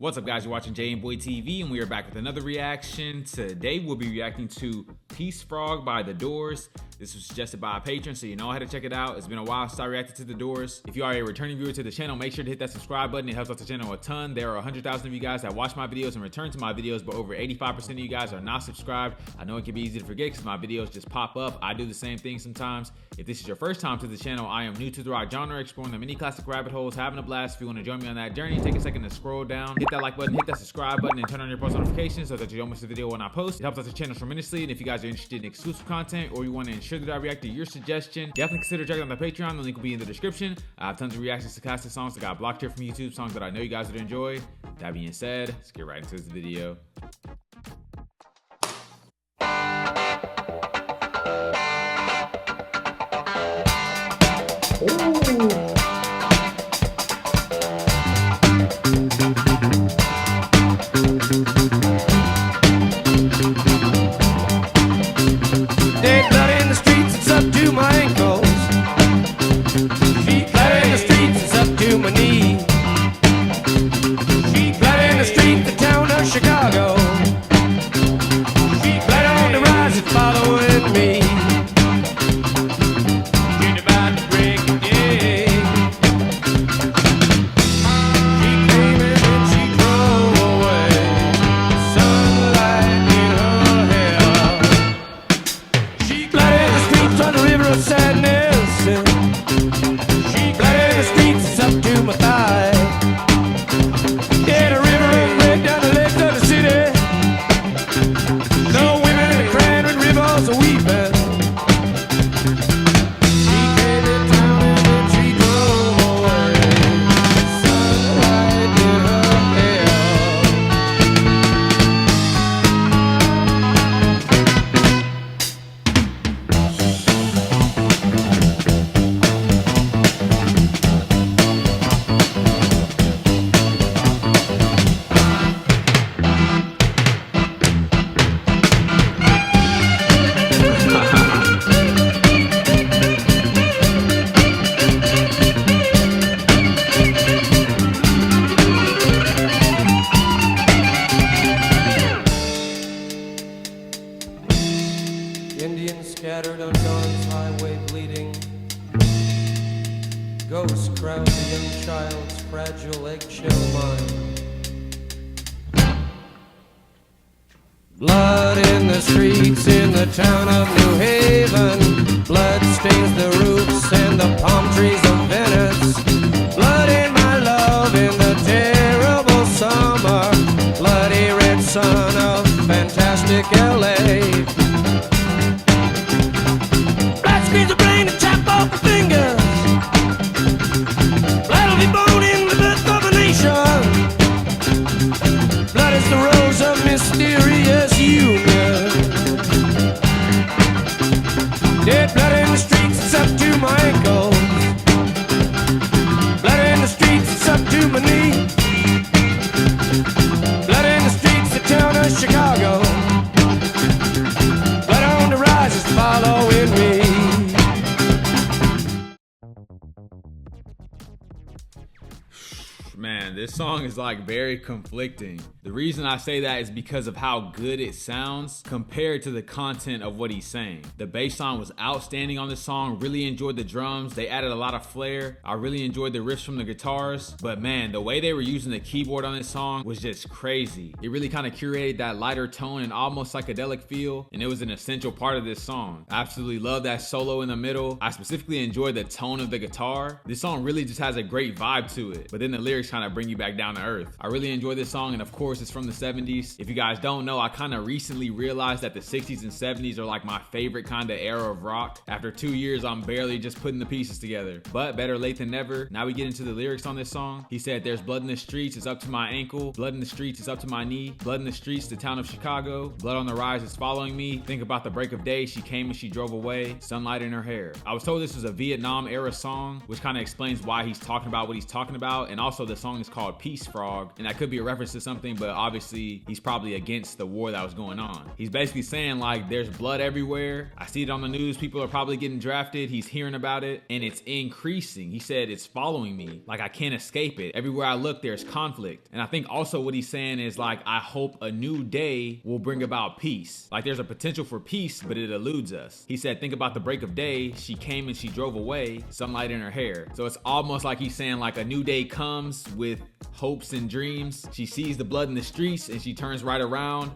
What's up, guys? You're watching Jay and Boy TV, and we are back with another reaction. Today we'll be reacting to Peace Frog by The Doors. This was suggested by a patron, so you know how to check it out. It's been a while since I reacted to The Doors. If you are a returning viewer to the channel, make sure to hit that subscribe button. It helps out the channel a ton. There are 100,000 of you guys that watch my videos and return to my videos, but over 85% of you guys are not subscribed. I know it can be easy to forget because my videos just pop up. I do the same thing sometimes. If this is your first time to the channel, I am new to the rock genre, exploring the many classic rabbit holes, having a blast. If you want to join me on that journey, take a second to scroll down, hit that like button, hit that subscribe button, and turn on your post notifications so that you don't miss the video when I post. It helps out the channel tremendously, and if you guys are interested in exclusive content or you want to ensure that I react to your suggestion, definitely consider checking out my Patreon. The link will be in the description. I have tons of reactions to classic songs that got blocked here from YouTube, songs that I know you guys would enjoy. That being said, let's get right into this video. Chicago, she's right on the rise and following me. She's about to break a day. She came in and she drove away, sunlight in her hair. She flooded the streets on the river of sadness. She flooded the streets, it's up to my thigh. Yeah, the river runs right down the legs of the city. No women in the crying when rivers are weeping. She came to town and then she drove away. Sunlight in her hair. Indians scattered on Dawn's highway bleeding. Ghosts crowd the young child's fragile eggshell mind. Blood in the streets in the town of New Haven. Blood stains the roofs and the palm trees of Venice. Blood in my love in the terrible summer. Bloody red sun of fantastic LA. Squeeze the brain and chop off the fingers. Blood will be born in the birth of a nation. Blood is the rose of mysterious union. Dead blood in the streets, it's up to my ankles. Blood in the streets, it's up to my knee. Blood in the streets, the town of Chicago. Blood on the rise is following me. Man, this song is like very conflicting. The reason I say that is because of how good it sounds compared to the content of what he's saying. The bass line was outstanding on this song. Really enjoyed the drums. They added a lot of flair. I really enjoyed the riffs from the guitars. But man, the way they were using the keyboard on this song was just crazy. It really kind of curated that lighter tone and almost psychedelic feel, and it was an essential part of this song. I absolutely love that solo in the middle. I specifically enjoyed the tone of the guitar. This song really just has a great vibe to it, but then the lyrics kind of bring you back down to earth. I really enjoy this song, and of course it's from the 70s. If you guys don't know, I kind of recently realized that the 60s and 70s are like my favorite kind of era of rock. After 2 years, I'm barely just putting the pieces together, but better late than never. Now we get into the lyrics on this song. He said, "There's blood in the streets, it's up to my ankle. Blood in the streets, it's up to my knee. Blood in the streets, the town of Chicago. Blood on the rise is following me. Think about the break of day. She came and she drove away. Sunlight in her hair." I was told this was a Vietnam era song, which kind of explains why he's talking about what he's talking about, and also the song is called called Peace Frog, and that could be a reference to something, but obviously he's probably against the war that was going on. He's basically saying like there's blood everywhere. I see it on the news. People are probably getting drafted. He's hearing about it and it's increasing. He said it's following me. Like I can't escape it. Everywhere I look, there's conflict. And I think also what he's saying is like, I hope a new day will bring about peace. Like there's a potential for peace, but it eludes us. He said, think about the break of day. She came and she drove away, sunlight in her hair. So it's almost like he's saying like a new day comes with hopes and dreams. She sees the blood in the streets and she turns right around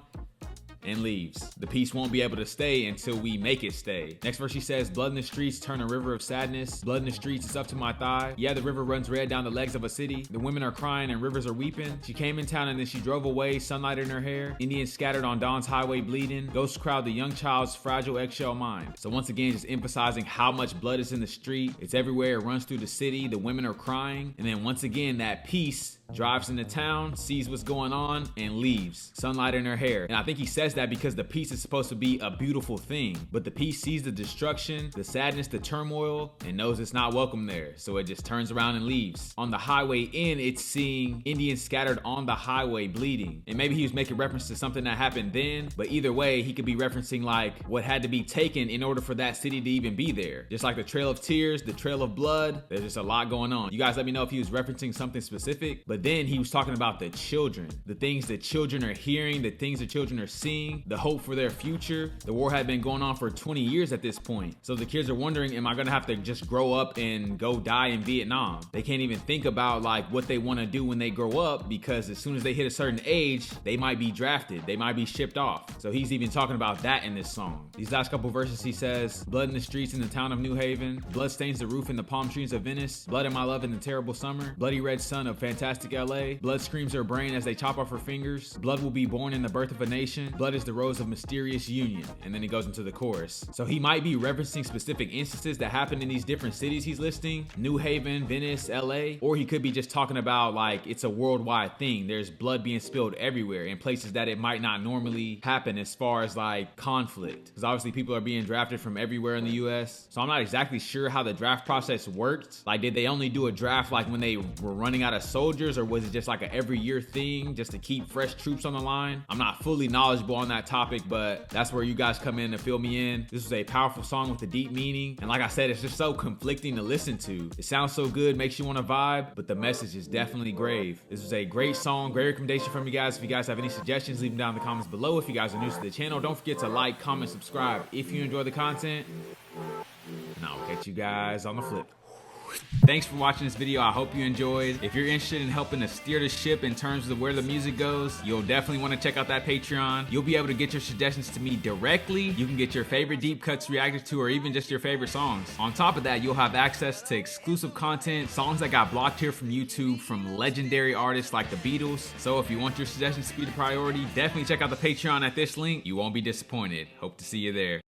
and leaves. The peace won't be able to stay until we make it stay. Next verse she says, blood in the streets turn a river of sadness. Blood in the streets is up to my thigh. Yeah, the river runs red down the legs of a city. The women are crying and rivers are weeping. She came in town and then she drove away, sunlight in her hair. Indians scattered on dawn's highway bleeding. Ghosts crowd the young child's fragile eggshell mind. So once again, just emphasizing how much blood is in the street. It's everywhere, it runs through the city. The women are crying. And then once again, that peace drives into town, sees what's going on, and leaves. Sunlight in her hair. And I think he says that because the peace is supposed to be a beautiful thing, but the peace sees the destruction, the sadness, the turmoil, and knows it's not welcome there. So it just turns around and leaves. On the highway in, it's seeing Indians scattered on the highway bleeding. And maybe he was making reference to something that happened then, but either way, he could be referencing like what had to be taken in order for that city to even be there. Just like the Trail of Tears, the Trail of Blood, there's just a lot going on. You guys let me know if he was referencing something specific, but then he was talking about the children, the things that children are hearing, the things that children are seeing, the hope for their future. The war had been going on for 20 years at this point. So the kids are wondering, am I gonna have to just grow up and go die in Vietnam? They can't even think about like what they wanna do when they grow up, because as soon as they hit a certain age, they might be drafted, they might be shipped off. So he's even talking about that in this song. These last couple verses he says, blood in the streets in the town of New Haven, blood stains the roof in the palm trees of Venice, blood in my love in the terrible summer, bloody red sun of fantastic LA, blood screams her brain as they chop off her fingers, blood will be born in the birth of a nation, blood is the rose of mysterious union. And then he goes into the chorus. So he might be referencing specific instances that happen in these different cities he's listing, New Haven, Venice, LA, or he could be just talking about like it's a worldwide thing. There's blood being spilled everywhere in places that it might not normally happen as far as like conflict, because obviously people are being drafted from everywhere in the US. So I'm not exactly sure how the draft process worked. Like did they only do a draft like when they were running out of soldiers, or was it just like a every year thing just to keep fresh troops on the line? I'm not fully knowledgeable on that topic, but that's where you guys come in to fill me in. This was a powerful song with a deep meaning, and like I said, it's just so conflicting to listen to. It sounds so good, makes you want to vibe, but the message is definitely grave. This was a great song, great recommendation from you guys. If you guys have any suggestions, leave them down in the comments below. If you guys are new to the channel, don't forget to like, comment, subscribe if you enjoy the content, and I'll catch you guys on the flip. Thanks for watching this video. I hope you enjoyed. If you're interested in helping to steer the ship in terms of where the music goes, you'll definitely want to check out that Patreon. You'll be able to get your suggestions to me directly. You can get your favorite deep cuts reacted to, or even just your favorite songs. On top of that, you'll have access to exclusive content, songs that got blocked here from YouTube from legendary artists like the Beatles. So if you want your suggestions to be the priority, definitely check out the Patreon at this link. You won't be disappointed. Hope to see you there.